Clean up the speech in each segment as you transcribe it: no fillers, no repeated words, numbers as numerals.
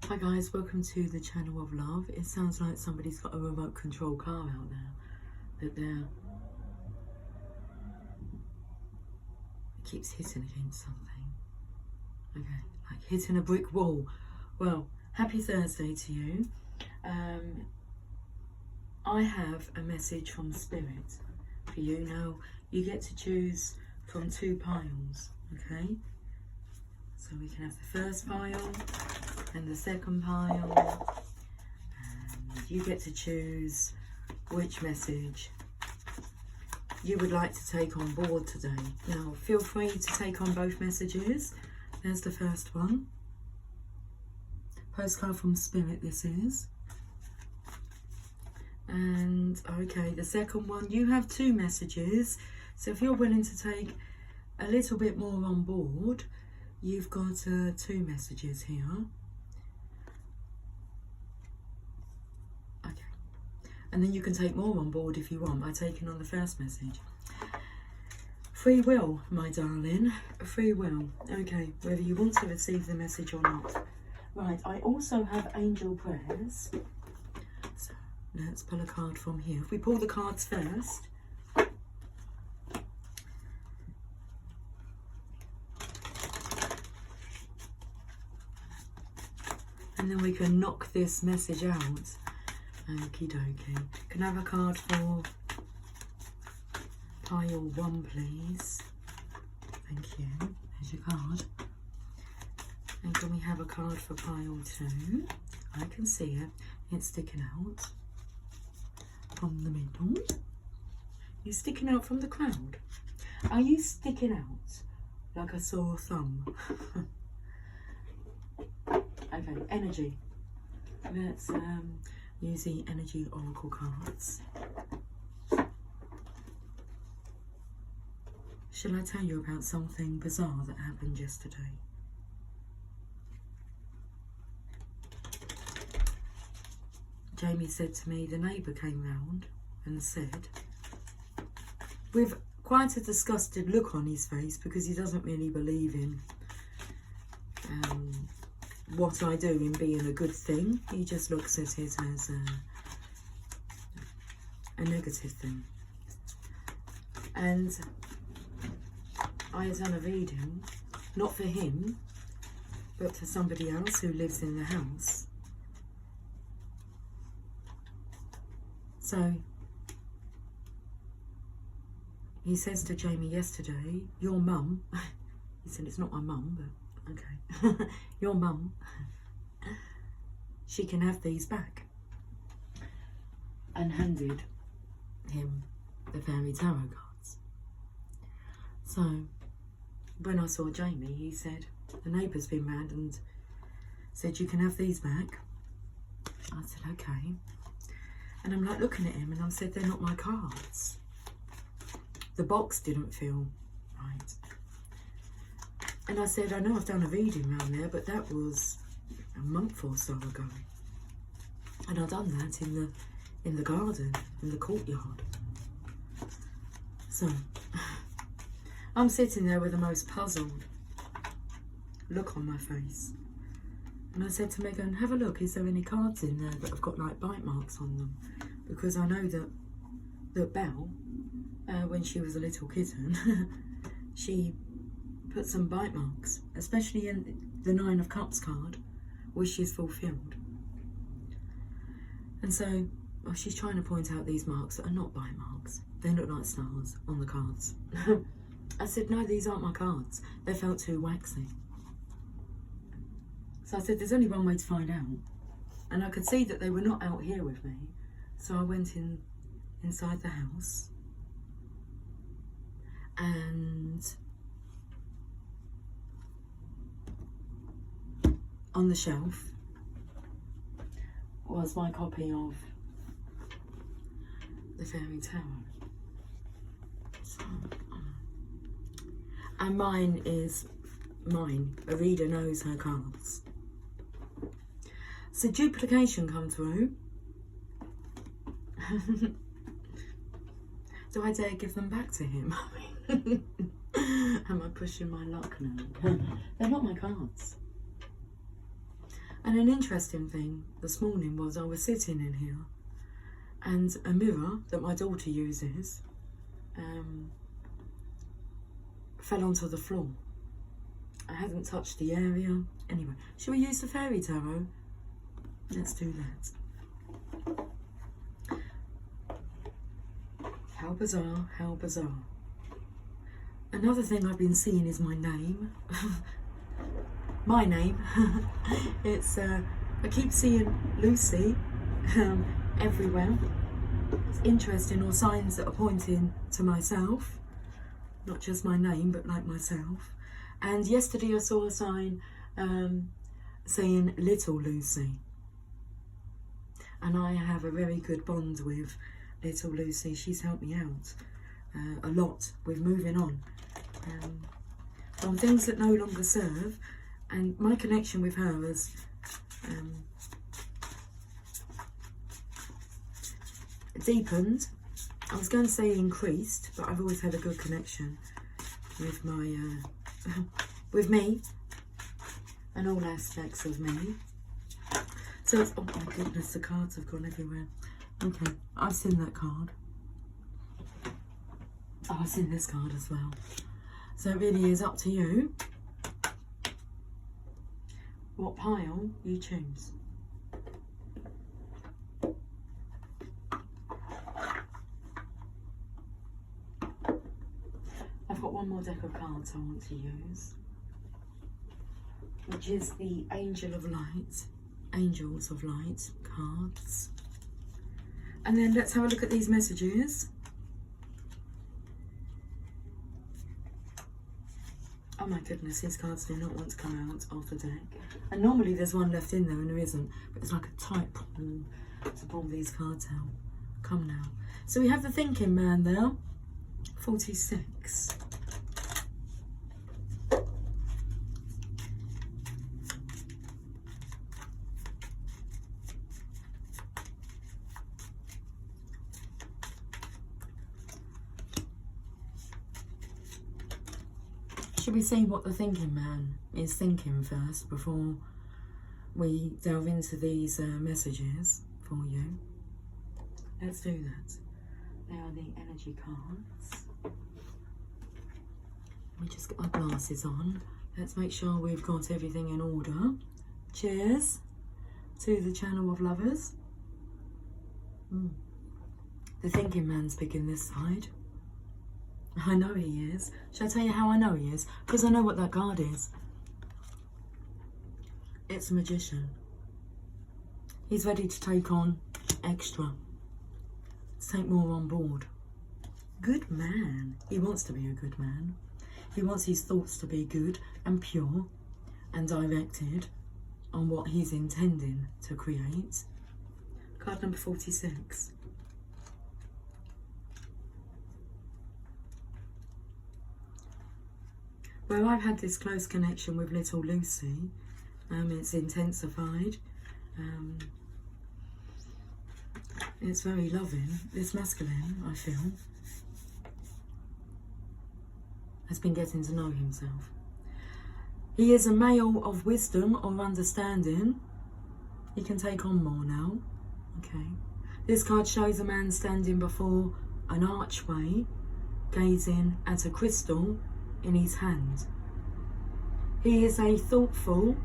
Hi guys, welcome to the channel of love. It sounds like somebody's got a remote control car out there. That it keeps hitting against something. Okay, like hitting a brick wall. Well, happy Thursday to you. I have a message from Spirit for you. Now, you get to choose from 2 piles, okay? So we can have the first pile and the second pile. And you get to choose which message you would like to take on board today. Now, feel free to take on both messages. There's the first one. Postcard from Spirit this is. And okay, the second one, you have 2 messages. So if you're willing to take a little bit more on board, you've got 2 messages here. Okay. And then you can take more on board if you want by taking on the first message. Free will, my darling. Free will. Okay, whether you want to receive the message or not. Right, I also have angel prayers. So let's pull a card from here. If we pull the cards first. And then we can knock this message out. Okie dokie. Can I have a card for pile 1, please? Thank you. There's your card. And can we have a card for pile 2? I can see it. It's sticking out from the middle. You're sticking out from the crowd. Are you sticking out like a sore thumb? Okay, energy. Let's use the energy oracle cards. Shall I tell you about something bizarre that happened yesterday? Jamie said to me, the neighbour came round and said, with quite a disgusted look on his face, because he doesn't really believe in what I do in being a good thing. He just looks at it as a negative thing. And I had done a reading, not for him, but for somebody else who lives in the house. So he says to Jamie yesterday, your mum, he said it's not my mum, but okay, your mum, she can have these back. And handed him the fairy tarot cards. So when I saw Jamie, he said, the neighbour's been round and said you can have these back. I said, okay. And I'm like looking at him and I said, they're not my cards. The box didn't feel right. And I said, I know I've done a reading round there, but that was a month or so ago. And I've done that in the garden, in the courtyard. So I'm sitting there with the most puzzled look on my face. And I said to Megan, have a look, is there any cards in there that have got like bite marks on them? Because I know that Belle, when she was a little kitten, she put some bite marks, especially in the 9 of Cups card, wishes fulfilled. And so she's trying to point out these marks that are not bite marks. They look like stars on the cards. I said, no, these aren't my cards. They felt too waxy. So I said, there's only one way to find out. And I could see that they were not out here with me. So I went inside the house. And on the shelf was my copy of the Fairy Tarot. So, and mine is mine. A reader knows her cards. So duplication come through. Do I dare give them back to him? Am I pushing my luck now? They're not my cards. And an interesting thing this morning was I was sitting in here and a mirror that my daughter uses fell onto the floor. I hadn't touched the area. Anyway, shall we use the fairy tarot? Let's do that. How bizarre, how bizarre. Another thing I've been seeing is my name. My name. It's I keep seeing Lucy everywhere. It's interesting, or signs that are pointing to myself, not just my name, but like myself. And yesterday I saw a sign saying Little Lucy, and I have a very good bond with Little Lucy. She's helped me out a lot with moving on from things that no longer serve, and my connection with her has deepened. I was going to say increased, but I've always had a good connection with my with me and all aspects of me. So it's, oh my goodness, the cards have gone everywhere. Okay, I've seen that card. Oh, I've seen this card as well. So it really is up to you what pile you choose. I've got one more deck of cards I want to use, which is the Angel of Light, Angels of Light cards. And then let's have a look at these messages. Oh my goodness, these cards do not want to come out of the deck. And normally there's one left in there and there isn't, but it's like a tight pull to pull these cards out. Come now. So we have the thinking man there, 46. Should we see what the thinking man is thinking first before we delve into these messages for you? Let's do that. They are the energy cards. Let me just get my glasses on. Let's make sure we've got everything in order. Cheers to the channel of lovers. The thinking man's picking this side. I know he is. Shall I tell you how I know he is? Because I know what that card is. It's a magician. He's ready to take on extra. To take more on board. Good man. He wants to be a good man. He wants his thoughts to be good and pure and directed on what he's intending to create. Card number 46. Where I've had this close connection with Little Lucy, it's intensified. It's very loving. This masculine, I feel, has been getting to know himself. He is a male of wisdom or understanding. He can take on more now. Okay. This card shows a man standing before an archway, gazing at a crystal in his hand. He is a thoughtful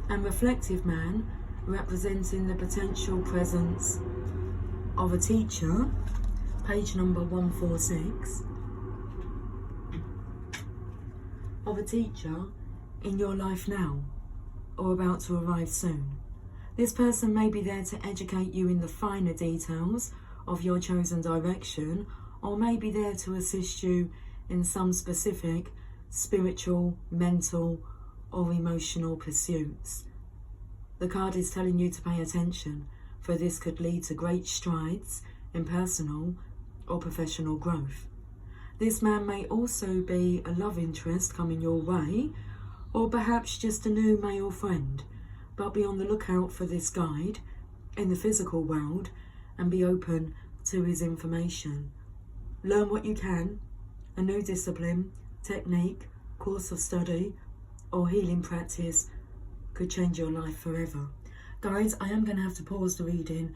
and reflective man representing the potential presence of a teacher, page number 146, of a teacher in your life now or about to arrive soon. This person may be there to educate you in the finer details of your chosen direction, or may be there to assist you in some specific spiritual, mental, or emotional pursuits. The card is telling you to pay attention, for this could lead to great strides in personal or professional growth. This man may also be a love interest coming your way, or perhaps just a new male friend, but be on the lookout for this guide in the physical world and be open to his information. Learn what you can, a new discipline, technique, course of study, or healing practice could change your life forever. guys, I am going to have to pause the reading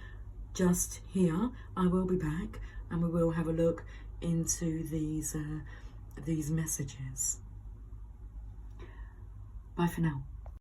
just here. I will be back and we will have a look into these messages. Bye for now.